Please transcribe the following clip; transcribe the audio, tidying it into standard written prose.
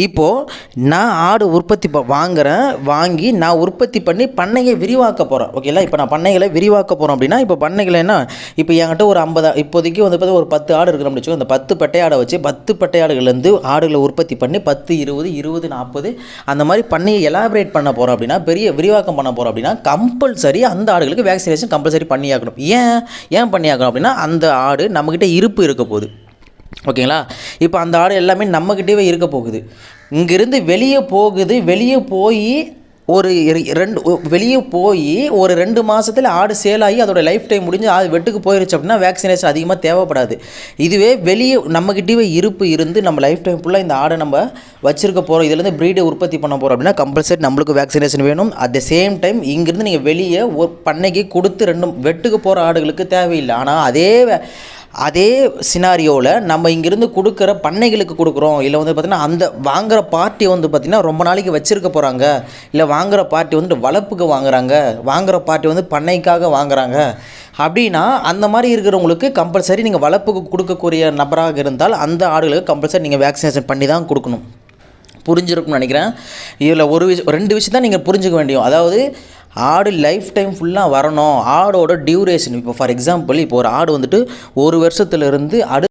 இப்போது நான் ஆடு உற்பத்தி வாங்கி நான் உற்பத்தி பண்ணி பண்ணையை விரிவாக்க போகிறேன். ஓகேங்களா? இப்போ நான் பண்ணைகளை விரிவாக்க போகிறோம் அப்படின்னா, இப்போ பண்ணைகளை என்ன, இப்போ என்கிட்ட ஒரு 50 இப்போதைக்கு வந்து பார்த்தா ஒரு 10 ஆடு இருக்கிறோம்னு வச்சுக்கோ. அந்த 10 பெட்டை ஆடை வச்சு 10 பெட்டை ஆடுகள்லேருந்து ஆடுகளை உற்பத்தி பண்ணி 10, 20, 20, 40 அந்த மாதிரி பண்ணையை எலாபரேட் பண்ண போகிறோம் அப்படின்னா, பெரிய விரிவாக்கம் பண்ண போகிறோம் அப்படின்னா, கம்பல்சரி அந்த ஆடுகளுக்கு வேக்சினேஷன் கம்பல்சரி பண்ணியாக்கணும். ஏன் பண்ணியாக்கணும் அப்படின்னா, அந்த ஆடு நம்மக்கிட்ட இருப்பு இருக்க போகுது. ஓகேங்களா? இப்போ அந்த ஆடு எல்லாமே நம்மக்கிட்டே இருக்க போகுது. இங்கேருந்து வெளியே போய் ஒரு 2 மாதத்தில் ஆடு சேலாகி அதோட லைஃப் டைம் முடிஞ்சு ஆடு வெட்டுக்கு போயிருச்சு அப்படின்னா வேக்சினேஷன் அதிகமாக தேவைப்படாது. இதுவே வெளியே நம்மக்கிட்டே இருப்பு இருந்து நம்ம லைஃப் டைம் ஃபுல்லாக இந்த ஆடை நம்ம வச்சுருக்க போகிறோம், இதுலேருந்து ப்ரீடை உற்பத்தி பண்ண போகிறோம் அப்படின்னா கம்பல்சரி நம்மளுக்கு வேக்சினேஷன் வேணும். அட் த சேம் டைம் இங்கேருந்து நீங்கள் வெளியே ஒரு பண்ணைக்கு கொடுத்து 2 வெட்டுக்கு போகிற ஆடுகளுக்கு தேவையில்லை. ஆனால் அதே சினாரியோவில் நம்ம இங்கேருந்து கொடுக்குற பண்ணைகளுக்கு கொடுக்குறோம், இல்லை வந்து பார்த்திங்கன்னா அந்த வாங்குகிற பார்ட்டி வந்து பார்த்திங்கன்னா ரொம்ப நாளைக்கு வச்சுருக்க போகிறாங்க, இல்லை வாங்குகிற பார்ட்டி வந்துட்டு வளர்ப்புக்கு வாங்குகிற பார்ட்டி வந்து பண்ணைக்காக வாங்குகிறாங்க அப்படின்னா, அந்த மாதிரி இருக்கிறவங்களுக்கு கம்பல்சரி நீங்கள் வளர்ப்புக்கு கொடுக்கக்கூடிய நபராக இருந்தால் அந்த ஆடுகளுக்கு கம்பல்சரி நீங்கள் வேக்சினேஷன் பண்ணி தான் கொடுக்கணும். புரிஞ்சிருக்கும்னு நினைக்கிறேன். இதில் 2 விஷயம் தான் நீங்கள் புரிஞ்சுக்க வேண்டியும். அதாவது ஆடு லைஃப் டைம் ஃபுல்லாக வரணும், ஆடோட டியூரேஷன். இப்போ ஃபார் எக்ஸாம்பிள், இப்போ ஒரு ஆடு வந்துட்டு 1 வருஷத்துலேருந்து